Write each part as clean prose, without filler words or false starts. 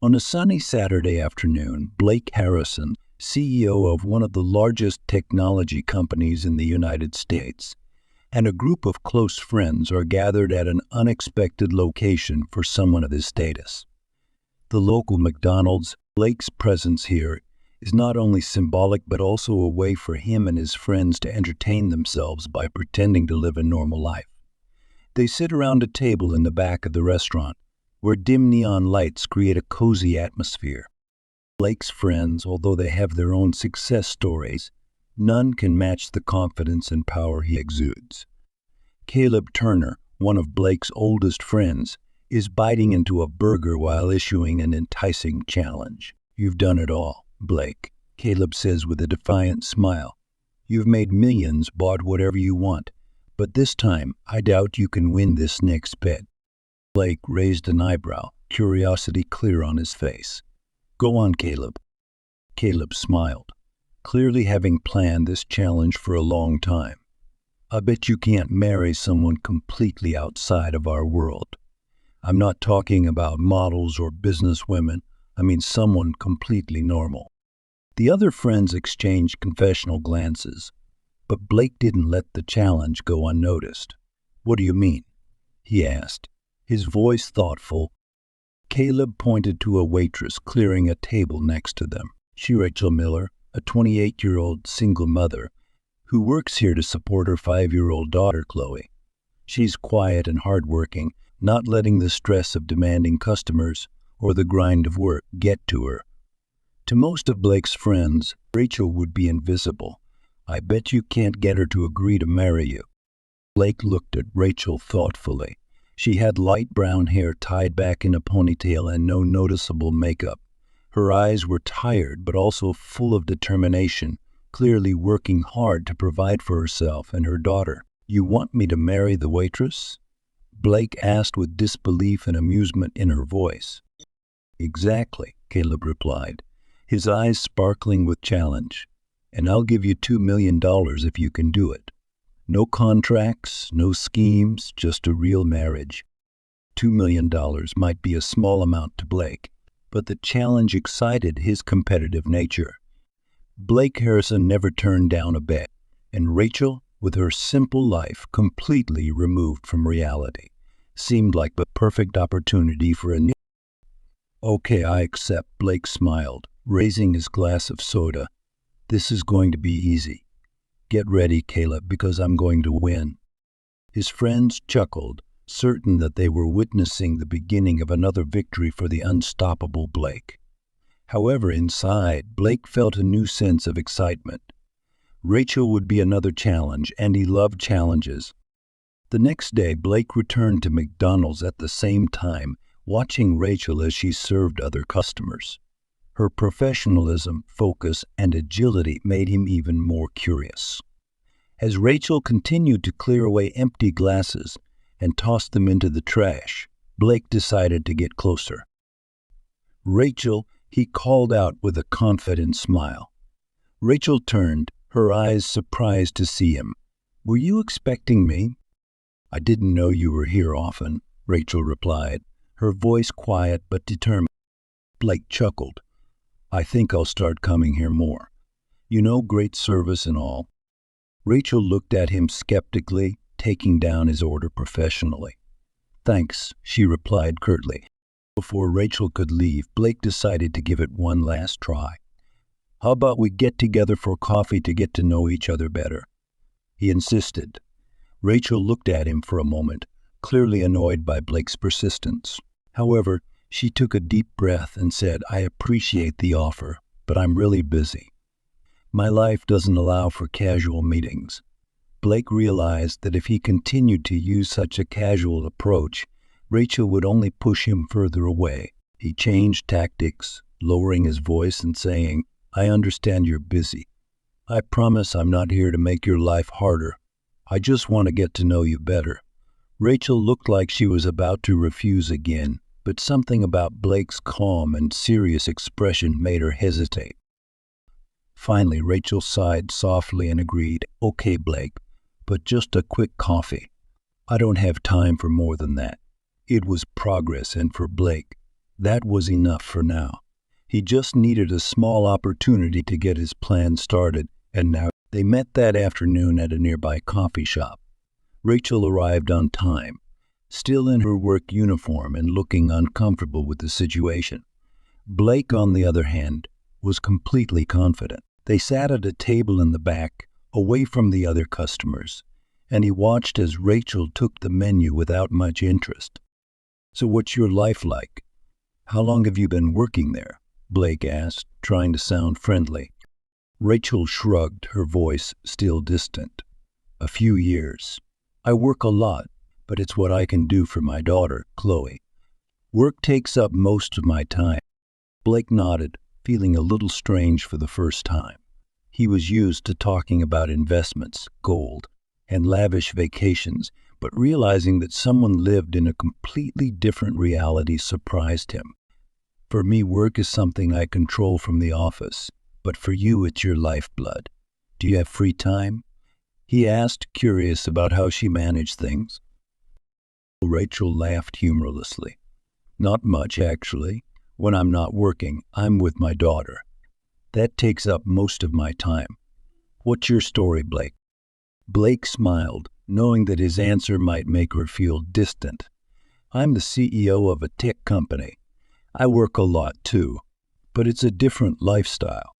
On a sunny Saturday afternoon, Blake Harrison, CEO of one of the largest technology companies in the United States, and a group of close friends are gathered at an unexpected location for someone of his status. The local McDonald's. Blake's presence here is not only symbolic but also a way for him and his friends to entertain themselves by pretending to live a normal life. They sit around a table in the back of the restaurant, where dim neon lights create a cozy atmosphere. Blake's friends, although they have their own success stories, none can match the confidence and power he exudes. Caleb Turner, one of Blake's oldest friends, is biting into a burger while issuing an enticing challenge. "You've done it all, Blake," Caleb says with a defiant smile. "You've made millions, bought whatever you want, but this time I doubt you can win this next bet." Blake raised an eyebrow, curiosity clear on his face. "Go on, Caleb." Caleb smiled, clearly having planned this challenge for a long time. "I bet you can't marry someone completely outside of our world. I'm not talking about models or businesswomen. I mean someone completely normal." The other friends exchanged confessional glances, but Blake didn't let the challenge go unnoticed. "What do you mean?" he asked, his voice thoughtful. Caleb pointed to a waitress clearing a table next to them. "She's Rachel Miller, a 28-year-old single mother who works here to support her 5-year-old daughter, Chloe. She's quiet and hardworking, not letting the stress of demanding customers or the grind of work get to her." To most of Blake's friends, Rachel would be invisible. "I bet you can't get her to agree to marry you." Blake looked at Rachel thoughtfully. She had light brown hair tied back in a ponytail and no noticeable makeup. Her eyes were tired but also full of determination, clearly working hard to provide for herself and her daughter. "You want me to marry the waitress?" Blake asked with disbelief and amusement in her voice. "Exactly," Caleb replied, his eyes sparkling with challenge. "And I'll give you $2 million if you can do it. No contracts, no schemes, just a real marriage." $2 million might be a small amount to Blake, but the challenge excited his competitive nature. Blake Harrison never turned down a bet, and Rachel, with her simple life completely removed from reality, seemed like the perfect opportunity for a new... "Okay, I accept," Blake smiled, raising his glass of soda. "This is going to be easy. Get ready, Caleb, because I'm going to win." His friends chuckled, certain that they were witnessing the beginning of another victory for the unstoppable Blake. However, inside, Blake felt a new sense of excitement. Rachel would be another challenge, and he loved challenges. The next day, Blake returned to McDonald's at the same time, watching Rachel as she served other customers. Her professionalism, focus, and agility made him even more curious. As Rachel continued to clear away empty glasses and toss them into the trash, Blake decided to get closer. "Rachel," he called out with a confident smile. Rachel turned, her eyes surprised to see him. "Were you expecting me?" "I didn't know you were here often," Rachel replied, her voice quiet but determined. Blake chuckled. "I think I'll start coming here more. You know, great service and all." Rachel looked at him skeptically, taking down his order professionally. "Thanks," she replied curtly. Before Rachel could leave, Blake decided to give it one last try. "How about we get together for coffee to get to know each other better?" he insisted. Rachel looked at him for a moment, clearly annoyed by Blake's persistence. However, she took a deep breath and said, "I appreciate the offer, but I'm really busy. My life doesn't allow for casual meetings." Blake realized that if he continued to use such a casual approach, Rachel would only push him further away. He changed tactics, lowering his voice and saying, "I understand you're busy. I promise I'm not here to make your life harder. I just want to get to know you better." Rachel looked like she was about to refuse again, but something about Blake's calm and serious expression made her hesitate. Finally, Rachel sighed softly and agreed, "Okay, Blake, but just a quick coffee. I don't have time for more than that." It was progress, and for Blake, That was enough for now. He just needed a small opportunity to get his plan started, and now they met that afternoon at a nearby coffee shop. Rachel arrived on time, still in her work uniform and looking uncomfortable with the situation. Blake, on the other hand, was completely confident. They sat at a table in the back, away from the other customers, and he watched as Rachel took the menu without much interest. "So what's your life like? How long have you been working there?" Blake asked, trying to sound friendly. Rachel shrugged, her voice still distant. "A few years. I work a lot, but it's what I can do for my daughter, Chloe. Work takes up most of my time." Blake nodded, feeling a little strange for the first time. He was used to talking about investments, gold, and lavish vacations, but realizing that someone lived in a completely different reality surprised him. "For me, work is something I control from the office, but for you, it's your lifeblood. Do you have free time?" he asked, curious about how she managed things. Rachel laughed humorlessly. "Not much, actually. When I'm not working, I'm with my daughter. That takes up most of my time. What's your story, Blake?" Blake smiled, knowing that his answer might make her feel distant. "I'm the CEO of a tech company. I work a lot too, but it's a different lifestyle."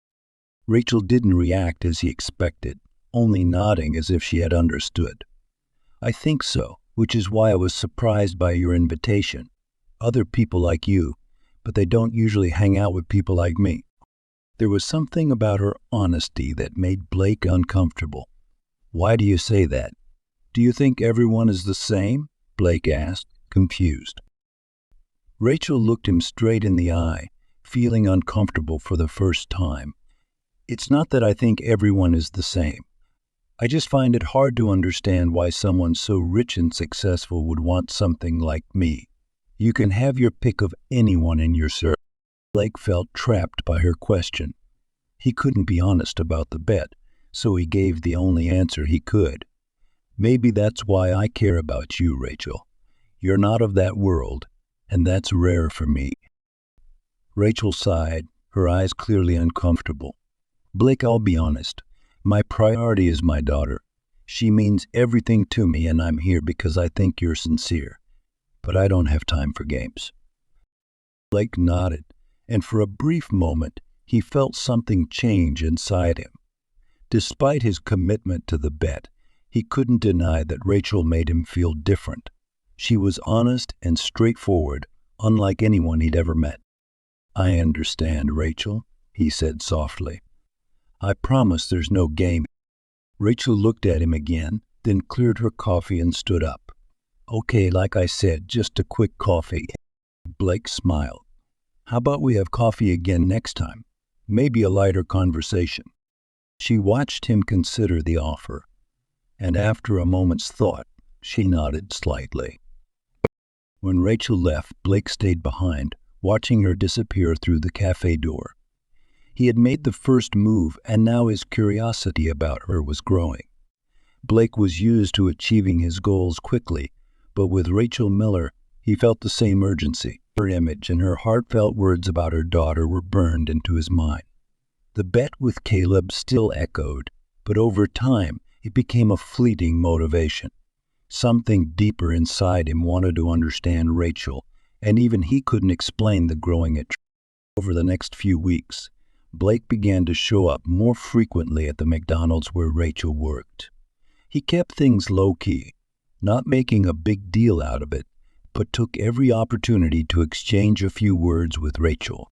Rachel didn't react as he expected, only nodding as if she had understood. "I think so, which is why I was surprised by your invitation. Other people like you, but they don't usually hang out with people like me." There was something about her honesty that made Blake uncomfortable. "Why do you say that? Do you think everyone is the same?" Blake asked, confused. Rachel looked him straight in the eye, feeling uncomfortable for the first time. "It's not that I think everyone is the same. I just find it hard to understand why someone so rich and successful would want something like me. You can have your pick of anyone in your circle." Blake felt trapped by her question. He couldn't be honest about the bet, so he gave the only answer he could. "Maybe that's why I care about you, Rachel. You're not of that world, and that's rare for me." Rachel sighed, her eyes clearly uncomfortable. "Blake, I'll be honest. My priority is my daughter. She means everything to me, and I'm here because I think you're sincere. But I don't have time for games." Blake nodded, and for a brief moment, he felt something change inside him. Despite his commitment to the bet, he couldn't deny that Rachel made him feel different. She was honest and straightforward, unlike anyone he'd ever met. "I understand, Rachel," he said softly. "I promise there's no game." Rachel looked at him again, then cleared her coffee and stood up. "Okay, like I said, just a quick coffee." Blake smiled. "How about we have coffee again next time? Maybe a lighter conversation." She watched him consider the offer, and after a moment's thought, she nodded slightly. When Rachel left, Blake stayed behind, watching her disappear through the cafe door. He had made the first move, and now his curiosity about her was growing. Blake was used to achieving his goals quickly, but with Rachel Miller, he felt the same urgency. Her image and her heartfelt words about her daughter were burned into his mind. The bet with Caleb still echoed, but over time, it became a fleeting motivation. Something deeper inside him wanted to understand Rachel, and even he couldn't explain the growing attraction. Over the next few weeks, Blake began to show up more frequently at the McDonald's where Rachel worked. He kept things low-key, not making a big deal out of it, but took every opportunity to exchange a few words with Rachel.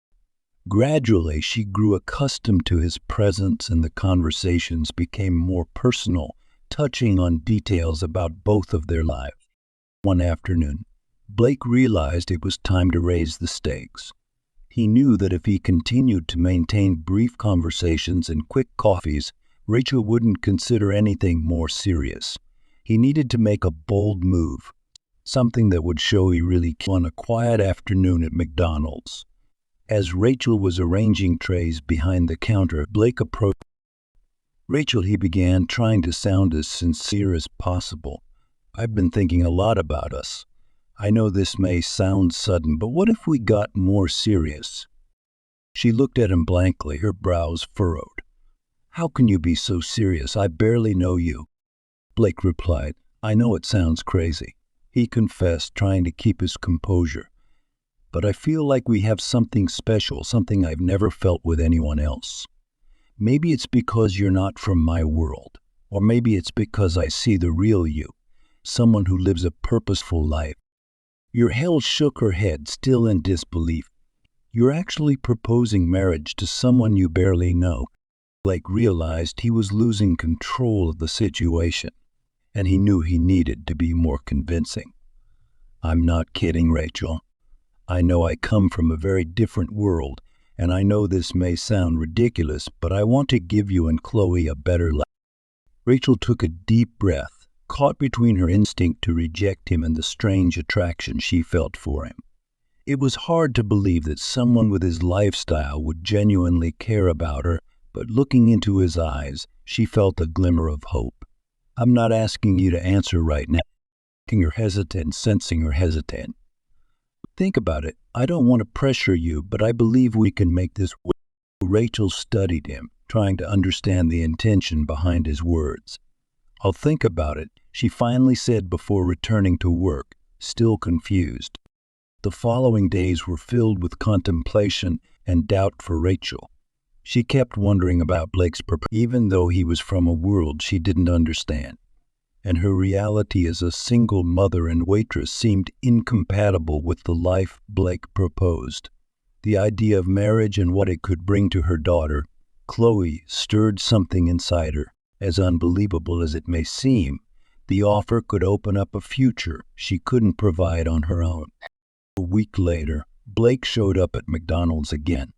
Gradually, she grew accustomed to his presence, and the conversations became more personal, touching on details about both of their lives. One afternoon, Blake realized it was time to raise the stakes. He knew that if he continued to maintain brief conversations and quick coffees, Rachel wouldn't consider anything more serious. He needed to make a bold move, something that would show he really cared. On a quiet afternoon at McDonald's, as Rachel was arranging trays behind the counter, Blake approached. "Rachel," he began, trying to sound as sincere as possible, "I've been thinking a lot about us. I know this may sound sudden, but what if we got more serious? She looked at him blankly, her brows furrowed. How can you be so serious? I barely know you. Blake replied, I know it sounds crazy. He confessed, trying to keep his composure. But I feel like we have something special, something I've never felt with anyone else. Maybe it's because you're not from my world, or maybe it's because I see the real you, someone who lives a purposeful life. Hale shook her head, still in disbelief. You're actually proposing marriage to someone you barely know. Blake realized he was losing control of the situation, and he knew he needed to be more convincing. I'm not kidding, Rachel. I know I come from a very different world, and I know this may sound ridiculous, but I want to give you and Chloe a better life. Rachel took a deep breath, caught between her instinct to reject him and the strange attraction she felt for him. It was hard to believe that someone with his lifestyle would genuinely care about her, but looking into his eyes, she felt a glimmer of hope. I'm not asking you to answer right now, sensing her hesitant. Think about it. I don't want to pressure you, but I believe we can make this work. Rachel studied him, trying to understand the intention behind his words. I'll think about it, she finally said before returning to work, still confused. The following days were filled with contemplation and doubt for Rachel. She kept wondering about Blake's purpose, even though he was from a world she didn't understand. And her reality as a single mother and waitress seemed incompatible with the life Blake proposed. The idea of marriage and what it could bring to her daughter, Chloe, stirred something inside her. As unbelievable as it may seem, the offer could open up a future she couldn't provide on her own. A week later, Blake showed up at McDonald's again.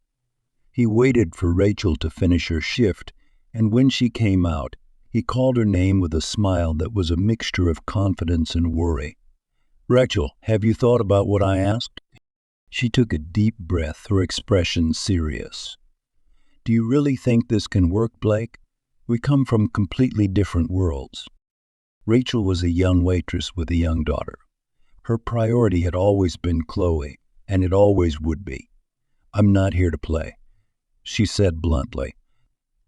He waited for Rachel to finish her shift, and when she came out, he called her name with a smile that was a mixture of confidence and worry. Rachel, have you thought about what I asked? She took a deep breath, her expression serious. Do you really think this can work, Blake? We come from completely different worlds. Rachel was a young waitress with a young daughter. Her priority had always been Chloe, and it always would be. I'm not here to play, she said bluntly.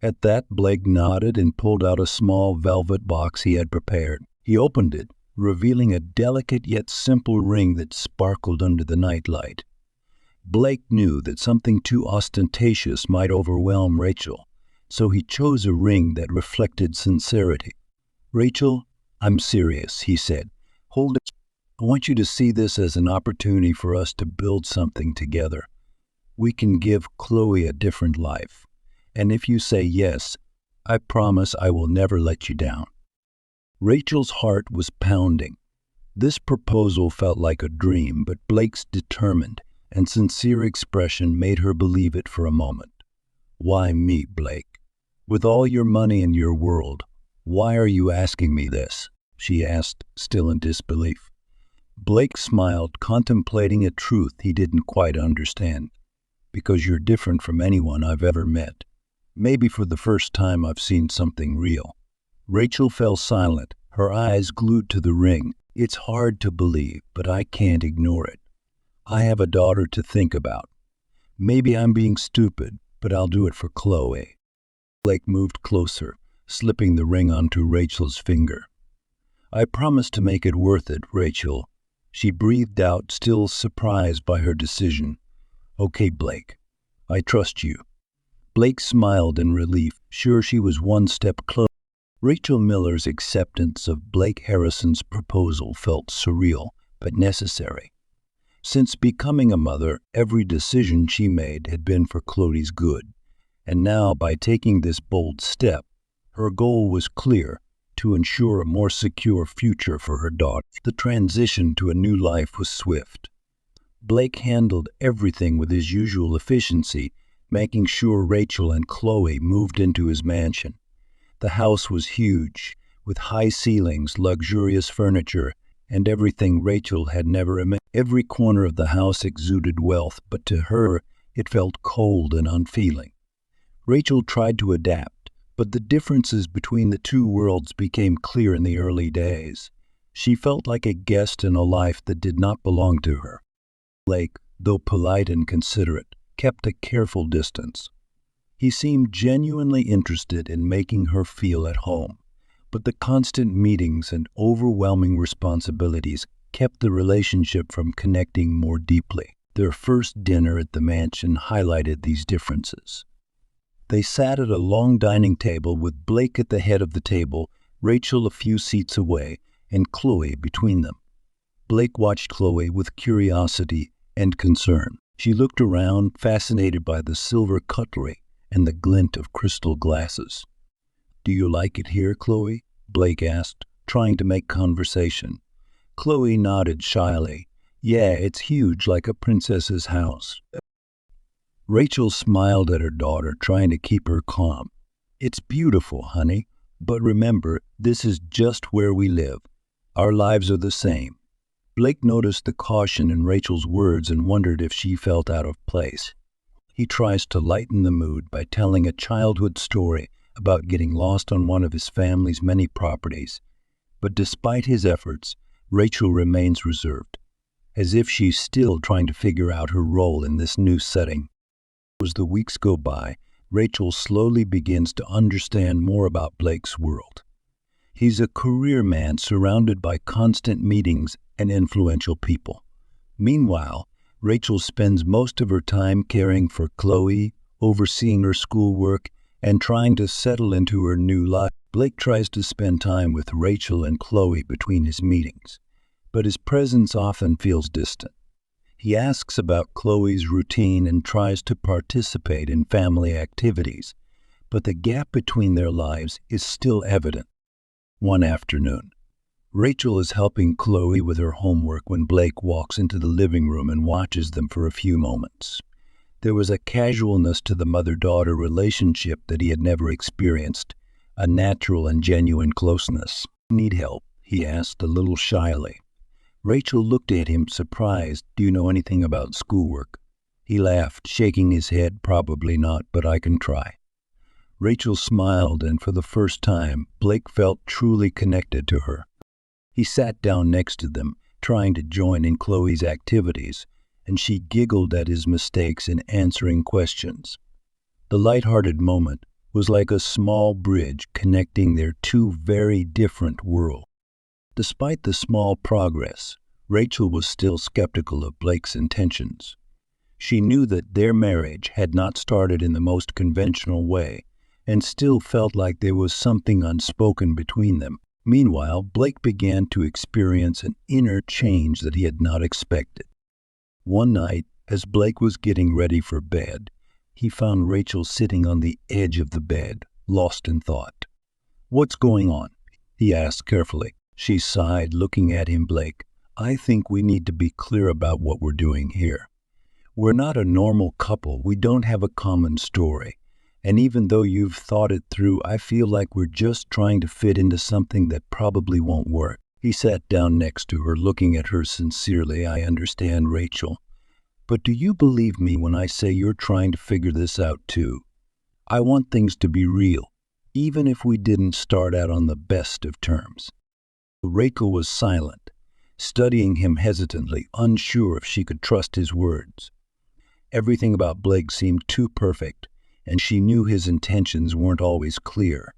At that, Blake nodded and pulled out a small velvet box he had prepared. He opened it, revealing a delicate yet simple ring that sparkled under the nightlight. Blake knew that something too ostentatious might overwhelm Rachel, so he chose a ring that reflected sincerity. Rachel, I'm serious, he said. Hold it. I want you to see this as an opportunity for us to build something together. We can give Chloe a different life. And if you say yes, I promise I will never let you down. Rachel's heart was pounding. This proposal felt like a dream, but Blake's determined and sincere expression made her believe it for a moment. Why me, Blake? With all your money in your world, why are you asking me this? She asked, still in disbelief. Blake smiled, contemplating a truth he didn't quite understand. Because you're different from anyone I've ever met. Maybe for the first time I've seen something real. Rachel fell silent, her eyes glued to the ring. It's hard to believe, but I can't ignore it. I have a daughter to think about. Maybe I'm being stupid, but I'll do it for Chloe. Blake moved closer, slipping the ring onto Rachel's finger. I promise to make it worth it, Rachel. She breathed out, still surprised by her decision. Okay, Blake. I trust you. Blake smiled in relief, sure she was one step closer. Rachel Miller's acceptance of Blake Harrison's proposal felt surreal, but necessary. Since becoming a mother, every decision she made had been for Chloe's good. And now, by taking this bold step, her goal was clear, to ensure a more secure future for her daughter. The transition to a new life was swift. Blake handled everything with his usual efficiency, making sure Rachel and Chloe moved into his mansion. The house was huge, with high ceilings, luxurious furniture, and everything Rachel had never imagined. Every corner of the house exuded wealth, but to her, it felt cold and unfeeling. Rachel tried to adapt, but the differences between the two worlds became clear in the early days. She felt like a guest in a life that did not belong to her. Blake, though polite and considerate, kept a careful distance. He seemed genuinely interested in making her feel at home, but the constant meetings and overwhelming responsibilities kept the relationship from connecting more deeply. Their first dinner at the mansion highlighted these differences. They sat at a long dining table with Blake at the head of the table, Rachel a few seats away, and Chloe between them. Blake watched Chloe with curiosity and concern. She looked around, fascinated by the silver cutlery and the glint of crystal glasses. "Do you like it here, Chloe?" Blake asked, trying to make conversation. Chloe nodded shyly. "Yeah, it's huge, like a princess's house." Rachel smiled at her daughter, trying to keep her calm. "It's beautiful, honey, but remember, this is just where we live. Our lives are the same." Blake noticed the caution in Rachel's words and wondered if she felt out of place. He tries to lighten the mood by telling a childhood story about getting lost on one of his family's many properties. But despite his efforts, Rachel remains reserved, as if she's still trying to figure out her role in this new setting. As the weeks go by, Rachel slowly begins to understand more about Blake's world. He's a career man surrounded by constant meetings and influential people. Meanwhile, Rachel spends most of her time caring for Chloe, overseeing her schoolwork, and trying to settle into her new life. Blake tries to spend time with Rachel and Chloe between his meetings, but his presence often feels distant. He asks about Chloe's routine and tries to participate in family activities, but the gap between their lives is still evident. One afternoon, Rachel is helping Chloe with her homework when Blake walks into the living room and watches them for a few moments. There was a casualness to the mother-daughter relationship that he had never experienced, a natural and genuine closeness. "Need help?" he asked a little shyly. Rachel looked at him surprised. "Do you know anything about schoolwork?" He laughed, shaking his head. "Probably not, but I can try." Rachel smiled, and for the first time, Blake felt truly connected to her. He sat down next to them, trying to join in Chloe's activities, and she giggled at his mistakes in answering questions. The lighthearted moment was like a small bridge connecting their two very different worlds. Despite the small progress, Rachel was still skeptical of Blake's intentions. She knew that their marriage had not started in the most conventional way, and still felt like there was something unspoken between them. Meanwhile, Blake began to experience an inner change that he had not expected. One night, as Blake was getting ready for bed, he found Rachel sitting on the edge of the bed, lost in thought. "What's going on?" he asked carefully. She sighed, looking at him. "Blake, I think we need to be clear about what we're doing here. We're not a normal couple. We don't have a common story. And even though you've thought it through, I feel like we're just trying to fit into something that probably won't work." He sat down next to her, looking at her sincerely. "I understand, Rachel. But do you believe me when I say you're trying to figure this out too? I want things to be real, even if we didn't start out on the best of terms." Rachel was silent, studying him hesitantly, unsure if she could trust his words. Everything about Blake seemed too perfect, and she knew his intentions weren't always clear.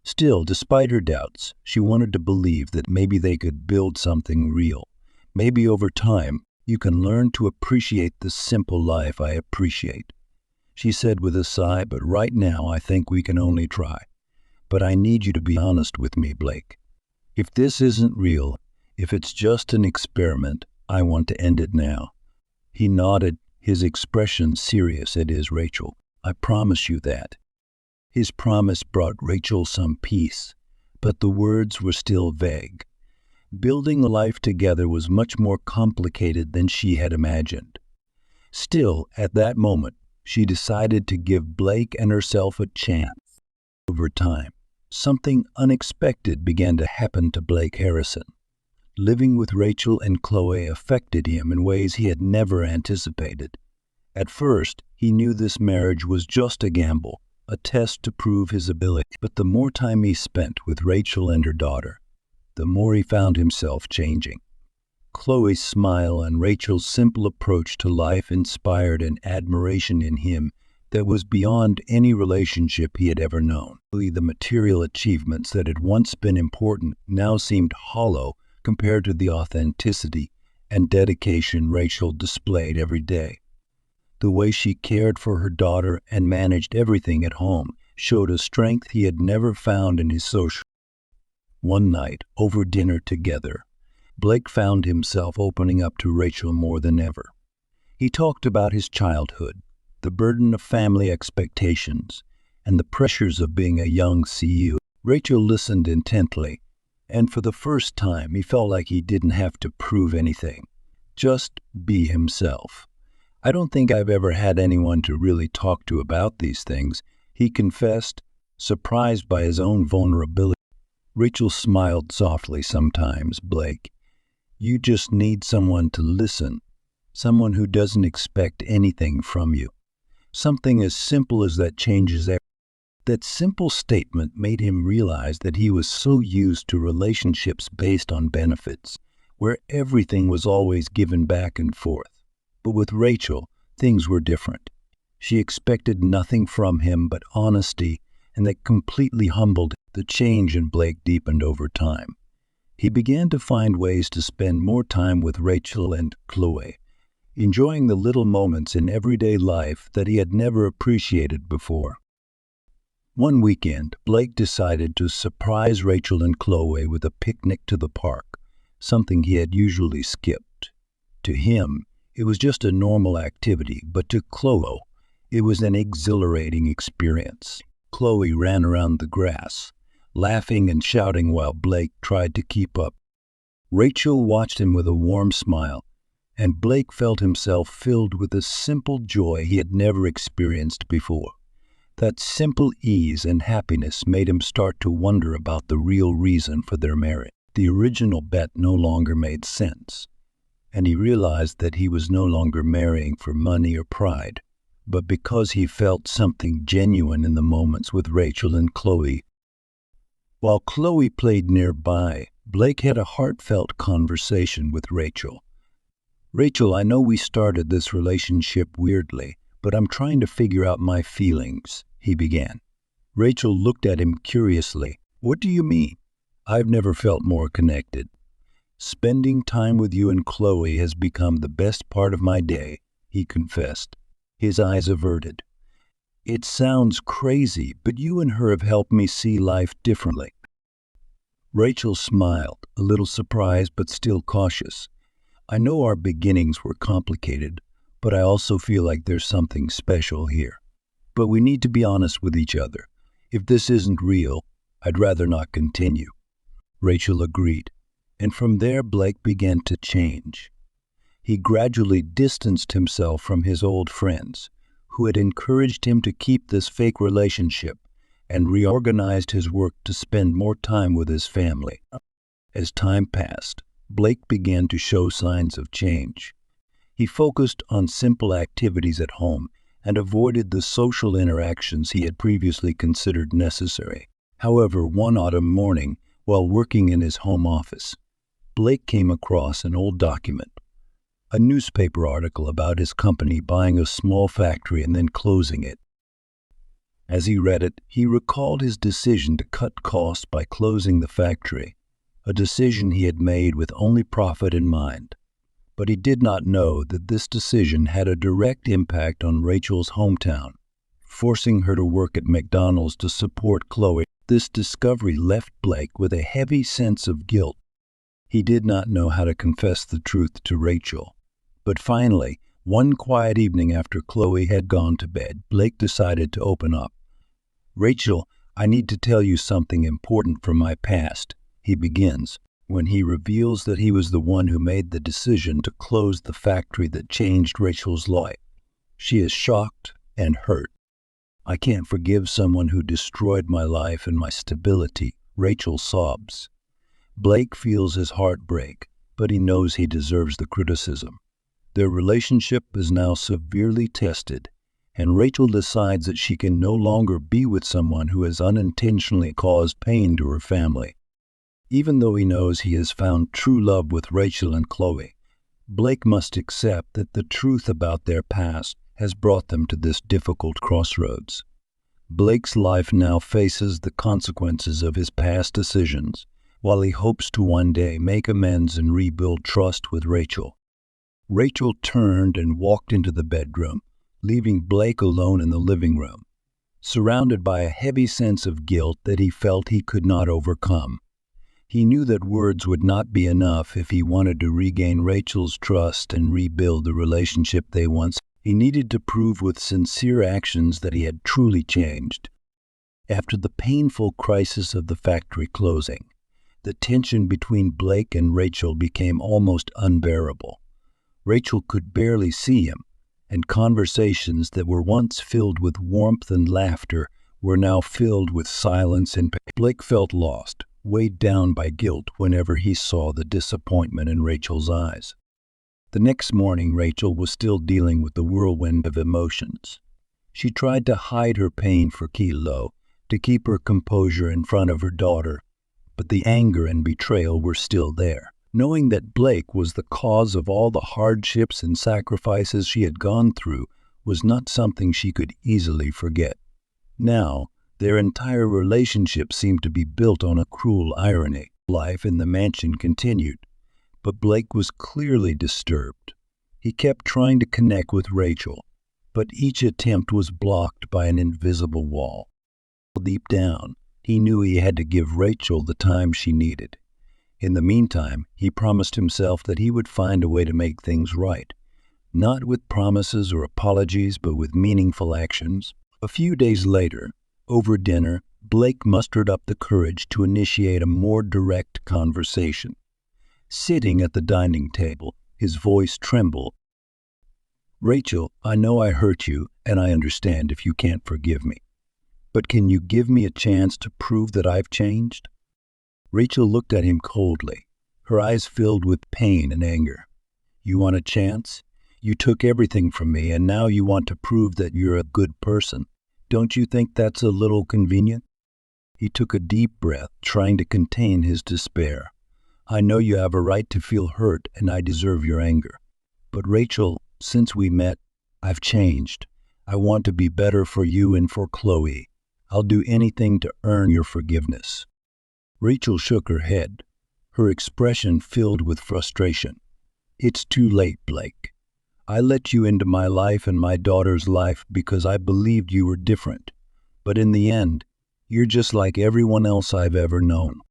Still, despite her doubts, she wanted to believe that maybe they could build something real. "Maybe over time, you can learn to appreciate the simple life I appreciate," she said with a sigh. "But right now, I think we can only try. But I need you to be honest with me, Blake. If this isn't real, if it's just an experiment, I want to end it now." He nodded, his expression serious. "It is, Rachel. I promise you that." His promise brought Rachel some peace, but the words were still vague. Building a life together was much more complicated than she had imagined. Still, at that moment, she decided to give Blake and herself a chance. Over time, something unexpected began to happen to Blake Harrison. Living with Rachel and Chloe affected him in ways he had never anticipated. At first, he knew this marriage was just a gamble, a test to prove his ability. But the more time he spent with Rachel and her daughter, the more he found himself changing. Chloe's smile and Rachel's simple approach to life inspired an admiration in him that was beyond any relationship he had ever known. The material achievements that had once been important now seemed hollow compared to the authenticity and dedication Rachel displayed every day. The way she cared for her daughter and managed everything at home showed a strength he had never found in his social. One night, over dinner together, Blake found himself opening up to Rachel more than ever. He talked about his childhood, the burden of family expectations, and the pressures of being a young CEO. Rachel listened intently, and for the first time he felt like he didn't have to prove anything, just be himself. "I don't think I've ever had anyone to really talk to about these things," he confessed, surprised by his own vulnerability. Rachel smiled softly. "Sometimes, Blake, you just need someone to listen, someone who doesn't expect anything from you. Something as simple as that changes everything." That simple statement made him realize that he was so used to relationships based on benefits, where everything was always given back and forth. But with Rachel, things were different. She expected nothing from him but honesty, and that completely humbled him. The change in Blake deepened over time. He began to find ways to spend more time with Rachel and Chloe, enjoying the little moments in everyday life that he had never appreciated before. One weekend, Blake decided to surprise Rachel and Chloe with a picnic to the park, something he had usually skipped. To him, it was just a normal activity, but to Chloe, it was an exhilarating experience. Chloe ran around the grass, laughing and shouting while Blake tried to keep up. Rachel watched him with a warm smile, and Blake felt himself filled with a simple joy he had never experienced before. That simple ease and happiness made him start to wonder about the real reason for their marriage. The original bet no longer made sense, and he realized that he was no longer marrying for money or pride, but because he felt something genuine in the moments with Rachel and Chloe. While Chloe played nearby, Blake had a heartfelt conversation with Rachel. "Rachel, I know we started this relationship weirdly, but I'm trying to figure out my feelings," he began. Rachel looked at him curiously. "What do you mean?" "I've never felt more connected. Spending time with you and Chloe has become the best part of my day," he confessed, his eyes averted. "It sounds crazy, but you and her have helped me see life differently." Rachel smiled, a little surprised but still cautious. "I know our beginnings were complicated, but I also feel like there's something special here. But we need to be honest with each other. If this isn't real, I'd rather not continue." Rachel agreed, and from there Blake began to change. He gradually distanced himself from his old friends, who had encouraged him to keep this fake relationship, and reorganized his work to spend more time with his family. As time passed, Blake began to show signs of change. He focused on simple activities at home and avoided the social interactions he had previously considered necessary. However, one autumn morning, while working in his home office, Blake came across an old document, a newspaper article about his company buying a small factory and then closing it. As he read it, he recalled his decision to cut costs by closing the factory, a decision he had made with only profit in mind. But he did not know that this decision had a direct impact on Rachel's hometown, forcing her to work at McDonald's to support Chloe. This discovery left Blake with a heavy sense of guilt. He did not know how to confess the truth to Rachel. But finally, one quiet evening after Chloe had gone to bed, Blake decided to open up. "Rachel, I need to tell you something important from my past," he begins, when he reveals that he was the one who made the decision to close the factory that changed Rachel's life. She is shocked and hurt. "I can't forgive someone who destroyed my life and my stability," Rachel sobs. Blake feels his heart break, but he knows he deserves the criticism. Their relationship is now severely tested, and Rachel decides that she can no longer be with someone who has unintentionally caused pain to her family. Even though he knows he has found true love with Rachel and Chloe, Blake must accept that the truth about their past has brought them to this difficult crossroads. Blake's life now faces the consequences of his past decisions, while he hopes to one day make amends and rebuild trust with Rachel. Rachel turned and walked into the bedroom, leaving Blake alone in the living room, surrounded by a heavy sense of guilt that he felt he could not overcome. He knew that words would not be enough if he wanted to regain Rachel's trust and rebuild the relationship they once had. He needed to prove with sincere actions that he had truly changed. After the painful crisis of the factory closing, the tension between Blake and Rachel became almost unbearable. Rachel could barely see him, and conversations that were once filled with warmth and laughter were now filled with silence and pain. Blake felt lost, weighed down by guilt whenever he saw the disappointment in Rachel's eyes. The next morning, Rachel was still dealing with the whirlwind of emotions. She tried to hide her pain for Kilo, to keep her composure in front of her daughter, but the anger and betrayal were still there. Knowing that Blake was the cause of all the hardships and sacrifices she had gone through was not something she could easily forget. Now, their entire relationship seemed to be built on a cruel irony. Life in the mansion continued, but Blake was clearly disturbed. He kept trying to connect with Rachel, but each attempt was blocked by an invisible wall. Deep down, he knew he had to give Rachel the time she needed. In the meantime, he promised himself that he would find a way to make things right, not with promises or apologies, but with meaningful actions. A few days later, over dinner, Blake mustered up the courage to initiate a more direct conversation. Sitting at the dining table, his voice trembled. "Rachel, I know I hurt you, and I understand if you can't forgive me. But can you give me a chance to prove that I've changed?" Rachel looked at him coldly, her eyes filled with pain and anger. "You want a chance? You took everything from me, and now you want to prove that you're a good person. Don't you think that's a little convenient?" He took a deep breath, trying to contain his despair. "I know you have a right to feel hurt, and I deserve your anger. But Rachel, since we met, I've changed. I want to be better for you and for Chloe. I'll do anything to earn your forgiveness." Rachel shook her head, her expression filled with frustration. "It's too late, Blake. I let you into my life and my daughter's life because I believed you were different. But in the end, you're just like everyone else I've ever known."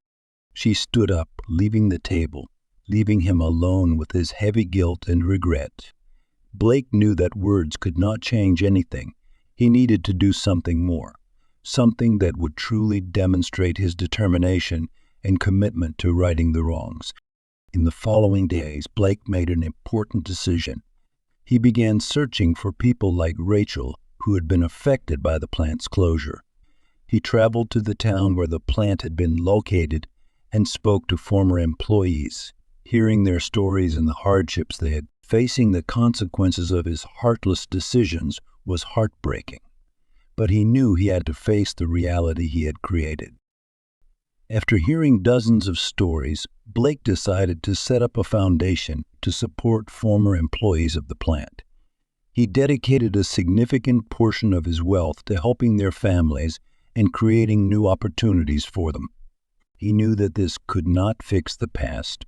She stood up, leaving the table, leaving him alone with his heavy guilt and regret. Blake knew that words could not change anything. He needed to do something more, something that would truly demonstrate his determination and commitment to righting the wrongs. In the following days, Blake made an important decision. He began searching for people like Rachel who had been affected by the plant's closure. He traveled to the town where the plant had been located and spoke to former employees, hearing their stories and the hardships they had. Facing the consequences of his heartless decisions was heartbreaking, but he knew he had to face the reality he had created. After hearing dozens of stories, Blake decided to set up a foundation to support former employees of the plant. He dedicated a significant portion of his wealth to helping their families and creating new opportunities for them. He knew that this could not fix the past,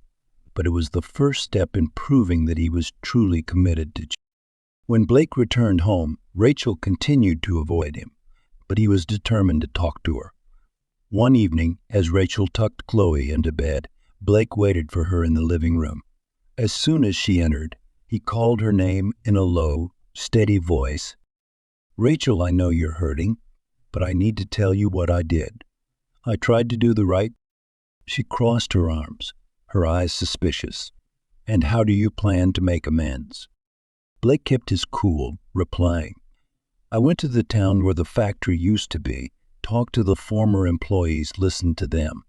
but it was the first step in proving that he was truly committed to change. When Blake returned home, Rachel continued to avoid him, but he was determined to talk to her. One evening, as Rachel tucked Chloe into bed, Blake waited for her in the living room. As soon as she entered, he called her name in a low, steady voice. "Rachel, I know you're hurting, but I need to tell you what I did. I tried to do the right." She crossed her arms, her eyes suspicious. "And how do you plan to make amends?" Blake kept his cool, replying, "I went to the town where the factory used to be, talked to the former employees, listened to them.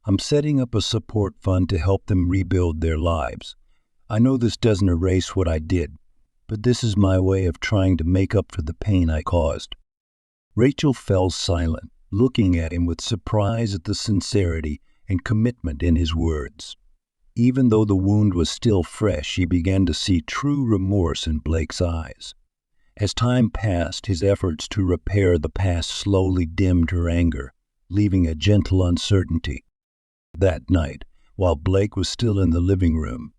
I'm setting up a support fund to help them rebuild their lives. I know this doesn't erase what I did, but this is my way of trying to make up for the pain I caused." Rachel fell silent, looking at him with surprise at the sincerity and commitment in his words. Even though the wound was still fresh, she began to see true remorse in Blake's eyes. As time passed, his efforts to repair the past slowly dimmed her anger, leaving a gentle uncertainty. That night, while Blake was still in the living room,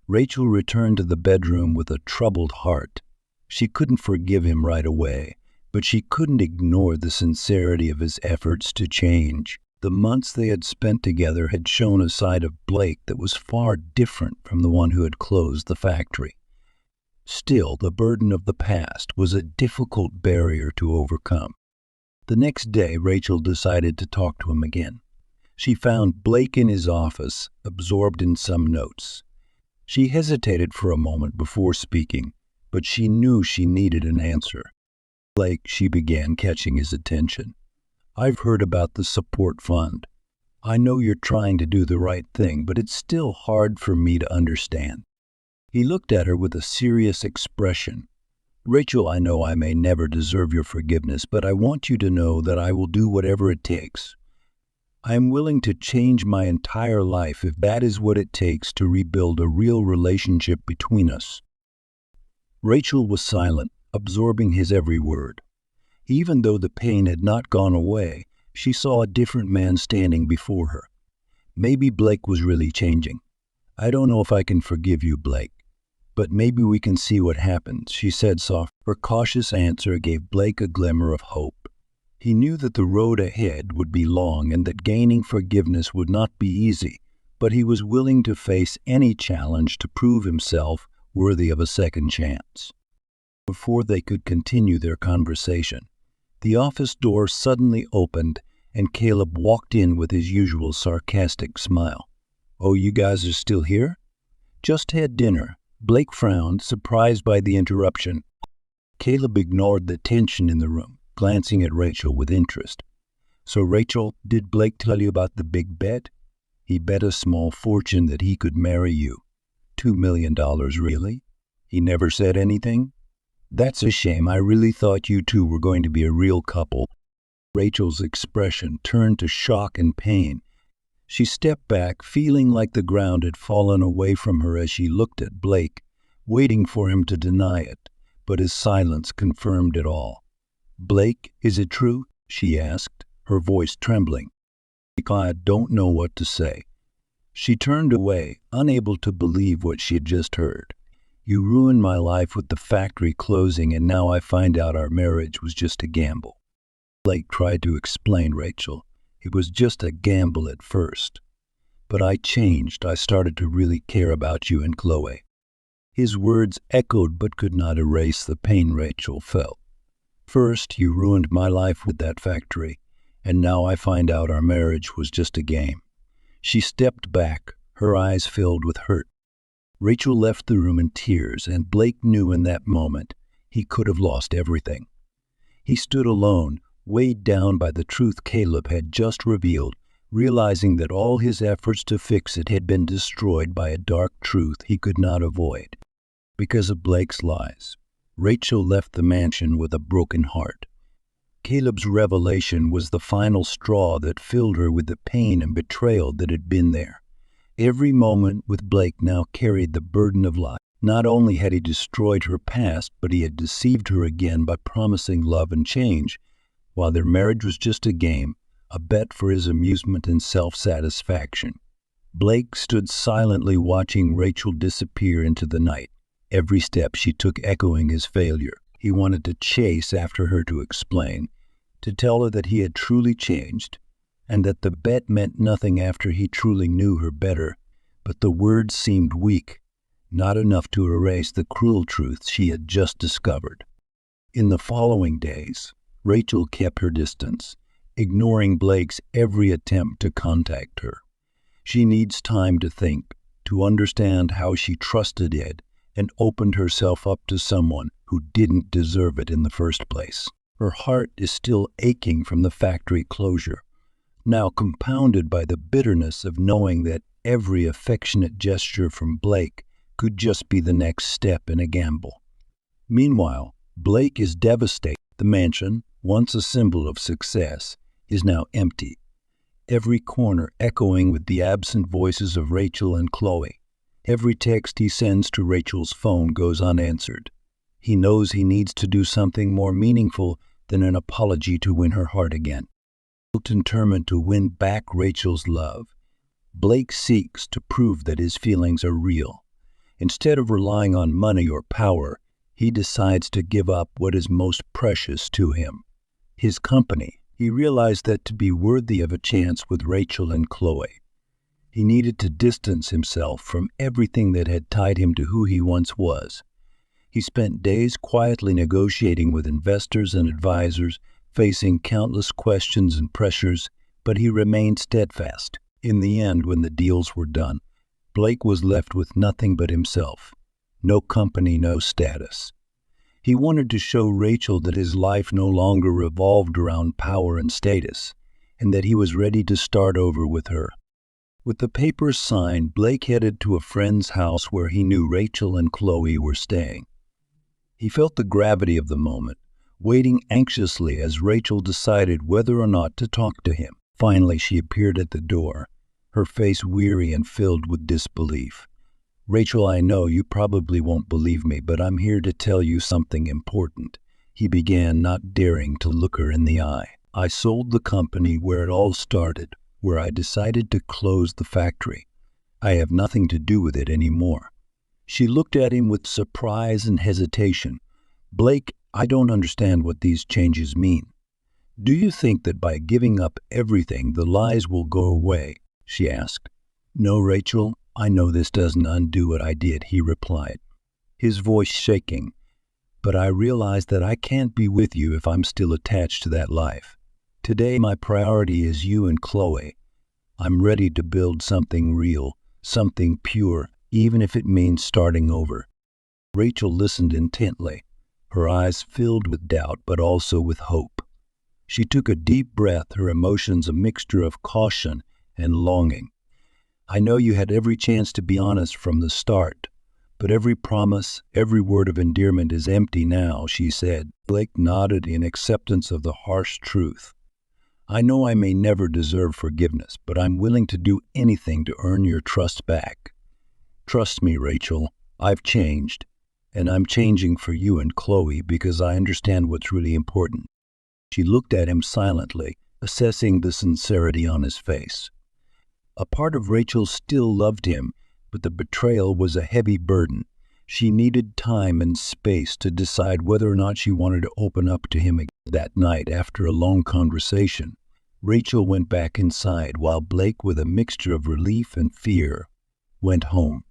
Rachel returned to the bedroom with a troubled heart. She couldn't forgive him right away, but she couldn't ignore the sincerity of his efforts to change. The months they had spent together had shown a side of Blake that was far different from the one who had closed the factory. Still, the burden of the past was a difficult barrier to overcome. The next day, Rachel decided to talk to him again. She found Blake in his office, absorbed in some notes. She hesitated for a moment before speaking, but she knew she needed an answer. "Blake," she began, catching his attention, "I've heard about the support fund. I know you're trying to do the right thing, but it's still hard for me to understand." He looked at her with a serious expression. "Rachel, I know I may never deserve your forgiveness, but I want you to know that I will do whatever it takes. I am willing to change my entire life if that is what it takes to rebuild a real relationship between us." Rachel was silent, absorbing his every word. Even though the pain had not gone away, she saw a different man standing before her. Maybe Blake was really changing. "I don't know if I can forgive you, Blake, but maybe we can see what happens," she said softly. Her cautious answer gave Blake a glimmer of hope. He knew that the road ahead would be long and that gaining forgiveness would not be easy, but he was willing to face any challenge to prove himself worthy of a second chance. Before they could continue their conversation, the office door suddenly opened and Caleb walked in with his usual sarcastic smile. "Oh, you guys are still here?" "Just had dinner." Blake frowned, surprised by the interruption. Caleb ignored the tension in the room, glancing at Rachel with interest. "So Rachel, did Blake tell you about the big bet? He bet a small fortune that he could marry you. $2 million, really? He never said anything? That's a shame. I really thought you two were going to be a real couple." Rachel's expression turned to shock and pain. She stepped back, feeling like the ground had fallen away from her as she looked at Blake, waiting for him to deny it, but his silence confirmed it all. "Blake, is it true?" she asked, her voice trembling. "I don't know what to say." She turned away, unable to believe what she had just heard. "You ruined my life with the factory closing, and now I find out our marriage was just a gamble." Blake tried to explain, "Rachel, it was just a gamble at first. But I changed. I started to really care about you and Chloe." His words echoed but could not erase the pain Rachel felt. "First, you ruined my life with that factory, and now I find out our marriage was just a game." She stepped back, her eyes filled with hurt. Rachel left the room in tears, and Blake knew in that moment he could have lost everything. He stood alone, weighed down by the truth Caleb had just revealed, realizing that all his efforts to fix it had been destroyed by a dark truth he could not avoid. Because of Blake's lies, Rachel left the mansion with a broken heart. Caleb's revelation was the final straw that filled her with the pain and betrayal that had been there. Every moment with Blake now carried the burden of life. Not only had he destroyed her past, but he had deceived her again by promising love and change, while their marriage was just a game, a bet for his amusement and self-satisfaction. Blake stood silently watching Rachel disappear into the night, every step she took echoing his failure. He wanted to chase after her to explain, to tell her that he had truly changed, and that the bet meant nothing after he truly knew her better, but the words seemed weak, not enough to erase the cruel truth she had just discovered. In the following days, Rachel kept her distance, ignoring Blake's every attempt to contact her. She needs time to think, to understand how she trusted Ed and opened herself up to someone who didn't deserve it in the first place. Her heart is still aching from the factory closure, now compounded by the bitterness of knowing that every affectionate gesture from Blake could just be the next step in a gamble. Meanwhile, Blake is devastated. The mansion, once a symbol of success, is now empty. every corner echoing with the absent voices of Rachel and Chloe. Every text he sends to Rachel's phone goes unanswered. He knows he needs to do something more meaningful than an apology to win her heart again. Determined to win back Rachel's love, Blake seeks to prove that his feelings are real. Instead of relying on money or power, he decides to give up what is most precious to him: his company. He realized that to be worthy of a chance with Rachel and Chloe, he needed to distance himself from everything that had tied him to who he once was. He spent days quietly negotiating with investors and advisors, facing countless questions and pressures, but he remained steadfast. In the end, when the deals were done, Blake was left with nothing but himself. No company, no status. He wanted to show Rachel that his life no longer revolved around power and status, and that he was ready to start over with her. With the papers signed, Blake headed to a friend's house where he knew Rachel and Chloe were staying. He felt the gravity of the moment, waiting anxiously as Rachel decided whether or not to talk to him. Finally, she appeared at the door, her face weary and filled with disbelief. "Rachel, I know you probably won't believe me, but I'm here to tell you something important," he began, not daring to look her in the eye. "I sold the company where it all started, where I decided to close the factory. I have nothing to do with it anymore." She looked at him with surprise and hesitation. "Blake, I don't understand what these changes mean. Do you think that by giving up everything, the lies will go away?" she asked. "No, Rachel, I know this doesn't undo what I did," he replied, his voice shaking. "But I realize that I can't be with you if I'm still attached to that life. Today, my priority is you and Chloe. I'm ready to build something real, something pure, even if it means starting over." Rachel listened intently, her eyes filled with doubt but also with hope. She took a deep breath, her emotions a mixture of caution and longing. "I know you had every chance to be honest from the start, but every promise, every word of endearment is empty now," she said. Blake nodded in acceptance of the harsh truth. "I know I may never deserve forgiveness, but I'm willing to do anything to earn your trust back. Trust me, Rachel, I've changed, and I'm changing for you and Chloe because I understand what's really important." She looked at him silently, assessing the sincerity on his face. A part of Rachel still loved him, but the betrayal was a heavy burden. She needed time and space to decide whether or not she wanted to open up to him again. That night, after a long conversation, Rachel went back inside while Blake, with a mixture of relief and fear, went home.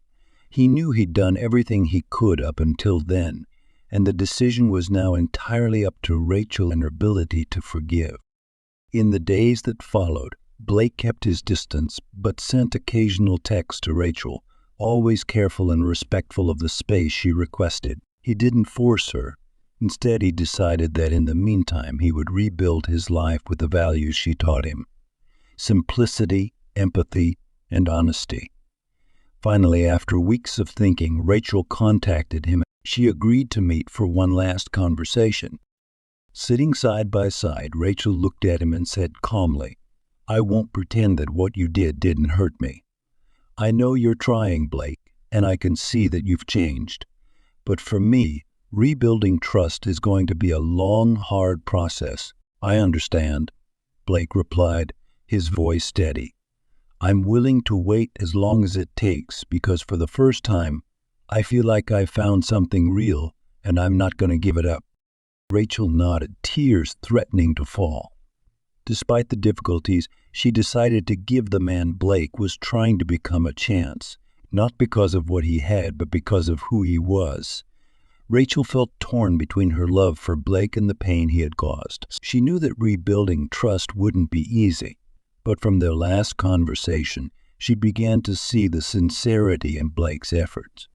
He knew he'd done everything he could up until then, and the decision was now entirely up to Rachel and her ability to forgive. In the days that followed, Blake kept his distance but sent occasional texts to Rachel, always careful and respectful of the space she requested. He didn't force her. Instead, he decided that in the meantime he would rebuild his life with the values she taught him: simplicity, empathy, and honesty. Finally, after weeks of thinking, Rachel contacted him. She agreed to meet for one last conversation. Sitting side by side, Rachel looked at him and said calmly, "I won't pretend that what you did didn't hurt me. I know you're trying, Blake, and I can see that you've changed. But for me, rebuilding trust is going to be a long, hard process." "I understand," Blake replied, his voice steady. "I'm willing to wait as long as it takes because for the first time, I feel like I found something real and I'm not going to give it up." Rachel nodded, tears threatening to fall. Despite the difficulties, she decided to give the man Blake was trying to become a chance, not because of what he had, but because of who he was. Rachel felt torn between her love for Blake and the pain he had caused. She knew that rebuilding trust wouldn't be easy, but from their last conversation, she began to see the sincerity in Blake's efforts.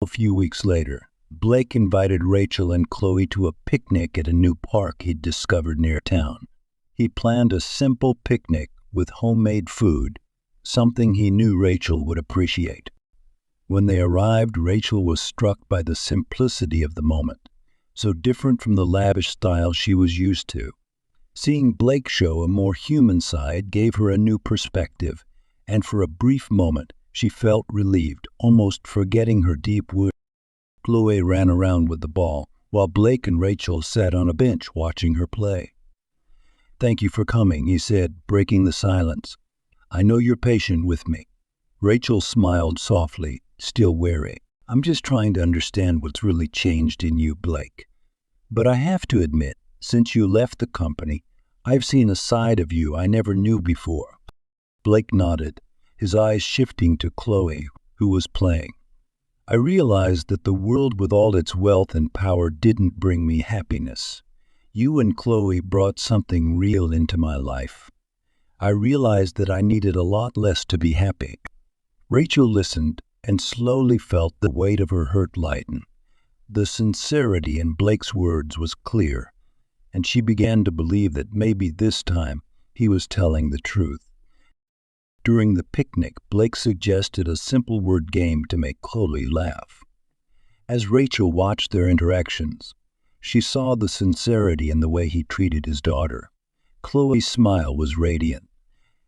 A few weeks later, Blake invited Rachel and Chloe to a picnic at a new park he'd discovered near town. He planned a simple picnic with homemade food, something he knew Rachel would appreciate. When they arrived, Rachel was struck by the simplicity of the moment, so different from the lavish style she was used to. Seeing Blake show a more human side gave her a new perspective, and for a brief moment she felt relieved, almost forgetting her deep wound. Chloe ran around with the ball, while Blake and Rachel sat on a bench watching her play. "Thank you for coming," he said, breaking the silence. "I know you're patient with me." Rachel smiled softly, still wary. "I'm just trying to understand what's really changed in you, Blake. But I have to admit, since you left the company, I've seen a side of you I never knew before." Blake nodded, his eyes shifting to Chloe, who was playing. "I realized that the world with all its wealth and power didn't bring me happiness. You and Chloe brought something real into my life. I realized that I needed a lot less to be happy." Rachel listened and slowly felt the weight of her hurt lighten. The sincerity in Blake's words was clear, and she began to believe that maybe this time he was telling the truth. During the picnic, Blake suggested a simple word game to make Chloe laugh. As Rachel watched their interactions, she saw the sincerity in the way he treated his daughter. Chloe's smile was radiant,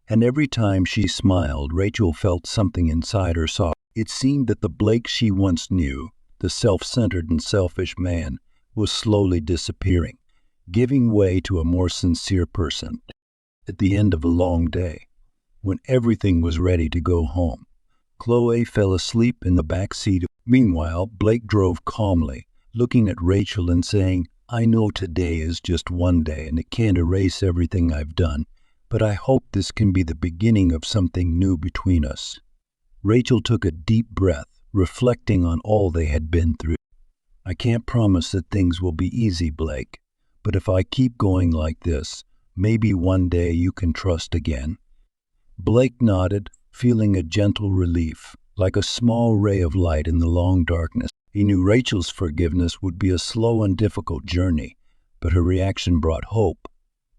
and every time she smiled, Rachel felt something inside her soft. It seemed that the Blake she once knew, the self-centered and selfish man, was slowly disappearing, giving way to a more sincere person. At the end of a long day, when everything was ready to go home, Chloe fell asleep in the back seat. Meanwhile, Blake drove calmly, looking at Rachel and saying, "I know today is just one day and it can't erase everything I've done, but I hope this can be the beginning of something new between us." Rachel took a deep breath, reflecting on all they had been through. "I can't promise that things will be easy, Blake, but if I keep going like this, maybe one day you can trust again." Blake nodded, feeling a gentle relief, like a small ray of light in the long darkness. He knew Rachel's forgiveness would be a slow and difficult journey, but her reaction brought hope.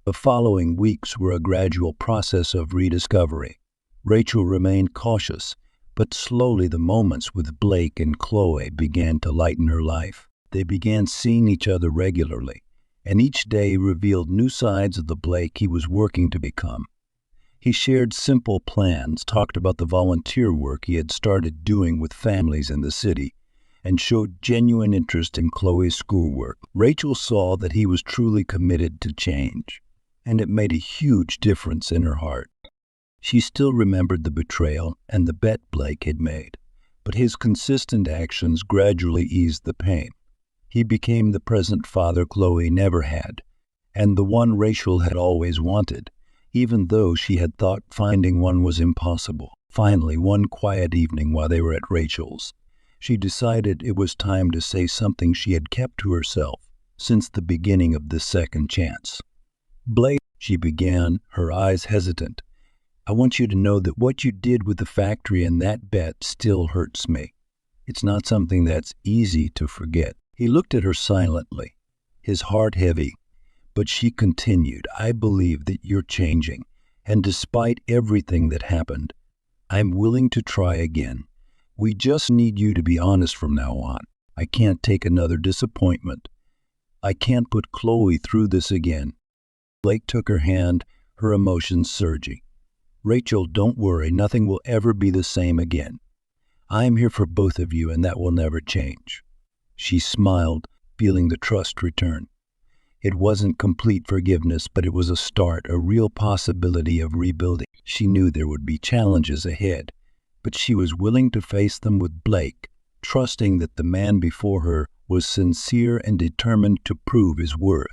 The following weeks were a gradual process of rediscovery. Rachel remained cautious, but slowly the moments with Blake and Chloe began to lighten her life. They began seeing each other regularly, and each day revealed new sides of the Blake he was working to become. He shared simple plans, talked about the volunteer work he had started doing with families in the city, and showed genuine interest in Chloe's schoolwork. Rachel saw that he was truly committed to change, and it made a huge difference in her heart. She still remembered the betrayal and the bet Blake had made, but his consistent actions gradually eased the pain. He became the present father Chloe never had, and the one Rachel had always wanted, even though she had thought finding one was impossible. Finally, one quiet evening while they were at Rachel's, she decided it was time to say something she had kept to herself since the beginning of this second chance. "Blake," she began, her eyes hesitant, "I want you to know that what you did with the factory and that bet still hurts me. It's not something that's easy to forget." He looked at her silently, his heart heavy, but she continued, "I believe that you're changing, and despite everything that happened, I'm willing to try again. We just need you to be honest from now on. I can't take another disappointment. I can't put Chloe through this again." Blake took her hand, her emotions surging. "Rachel, don't worry, nothing will ever be the same again. I'm here for both of you, and that will never change." She smiled, feeling the trust return. It wasn't complete forgiveness, but it was a start, a real possibility of rebuilding. She knew there would be challenges ahead, but she was willing to face them with Blake, trusting that the man before her was sincere and determined to prove his worth.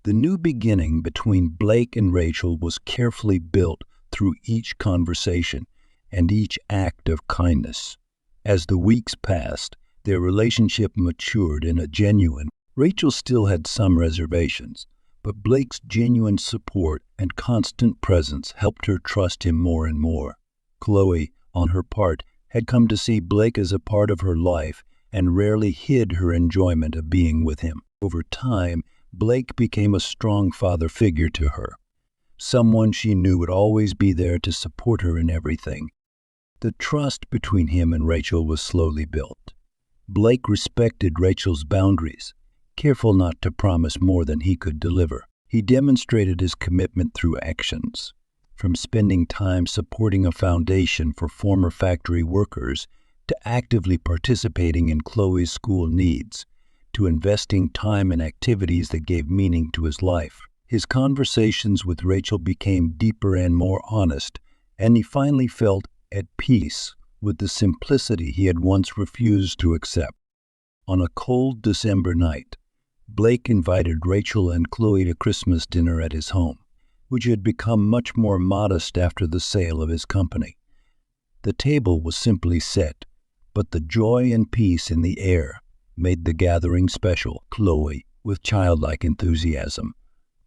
The new beginning between Blake and Rachel was carefully built through each conversation and each act of kindness. As the weeks passed, their relationship matured in a genuine. Rachel still had some reservations, but Blake's genuine support and constant presence helped her trust him more and more. Chloe, on her part, had come to see Blake as a part of her life and rarely hid her enjoyment of being with him. Over time, Blake became a strong father figure to her, someone she knew would always be there to support her in everything. The trust between him and Rachel was slowly built. Blake respected Rachel's boundaries, careful not to promise more than he could deliver. He demonstrated his commitment through actions, from spending time supporting a foundation for former factory workers to actively participating in Chloe's school needs, to investing time in activities that gave meaning to his life. His conversations with Rachel became deeper and more honest, and he finally felt at peace with the simplicity he had once refused to accept. On a cold December night, Blake invited Rachel and Chloe to Christmas dinner at his home, which had become much more modest after the sale of his company. The table was simply set, but the joy and peace in the air made the gathering special. Chloe, with childlike enthusiasm,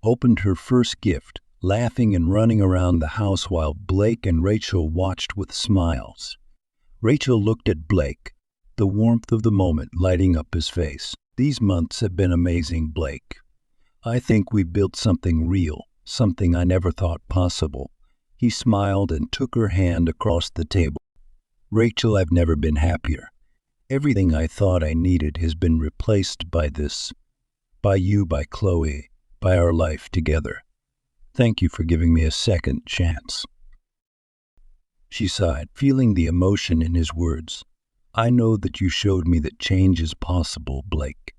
opened her first gift, laughing and running around the house while Blake and Rachel watched with smiles. Rachel looked at Blake, the warmth of the moment lighting up his face. "These months have been amazing, Blake. I think we built something real, something I never thought possible." He smiled and took her hand across the table. "Rachel, I've never been happier. Everything I thought I needed has been replaced by this. By you, by Chloe, by our life together. Thank you for giving me a second chance." She sighed, feeling the emotion in his words. "I know that you showed me that change is possible, Blake.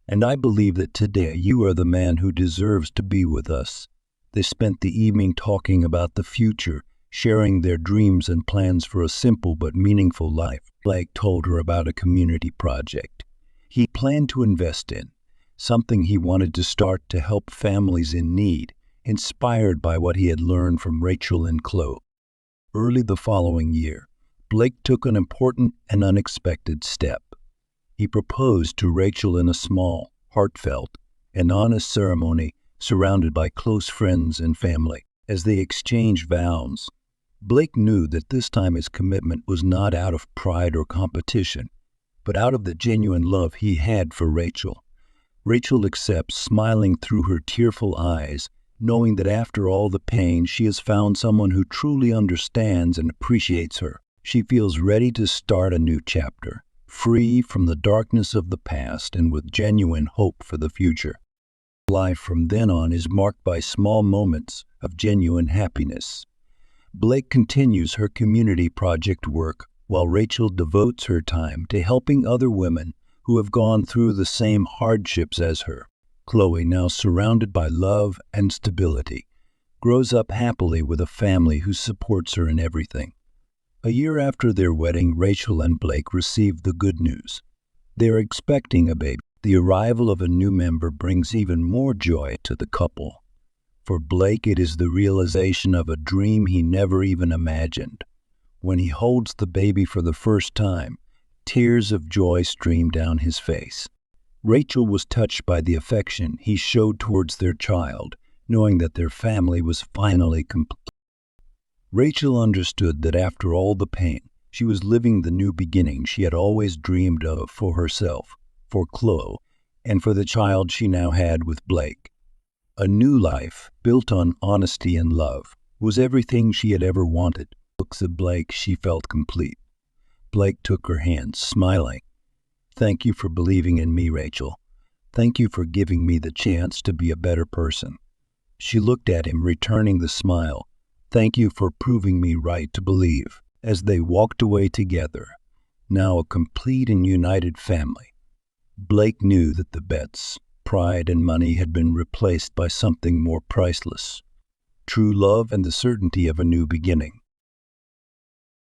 And I believe that today you are the man who deserves to be with us." They spent the evening talking about the future, sharing their dreams and plans for a simple but meaningful life. Blake told her about a community project he planned to invest in, something he wanted to start to help families in need, inspired by what he had learned from Rachel and Chloe. Early the following year, Blake took an important and unexpected step. He proposed to Rachel in a small, heartfelt, and honest ceremony surrounded by close friends and family. As they exchanged vows, Blake knew that this time his commitment was not out of pride or competition, but out of the genuine love he had for Rachel. Rachel accepts, smiling through her tearful eyes, knowing that after all the pain, she has found someone who truly understands and appreciates her. She feels ready to start a new chapter, free from the darkness of the past and with genuine hope for the future. Life from then on is marked by small moments of genuine happiness. Blake continues her community project work, while Rachel devotes her time to helping other women who have gone through the same hardships as her. Chloe, now surrounded by love and stability, grows up happily with a family who supports her in everything. A year after their wedding, Rachel and Blake received the good news. They are expecting a baby. The arrival of a new member brings even more joy to the couple. For Blake, it is the realization of a dream he never even imagined. When he holds the baby for the first time, tears of joy stream down his face. Rachel was touched by the affection he showed towards their child, knowing that their family was finally complete. Rachel understood that after all the pain, she was living the new beginning she had always dreamed of for herself, for Chloe, and for the child she now had with Blake. A new life, built on honesty and love, was everything she had ever wanted. Looks at Blake, she felt complete. Blake took her hand, smiling. "Thank you for believing in me, Rachel. Thank you for giving me the chance to be a better person." She looked at him, returning the smile. "Thank you for proving me right to believe." As they walked away together, now a complete and united family, Blake knew that the bets, pride, and money had been replaced by something more priceless: true love and the certainty of a new beginning.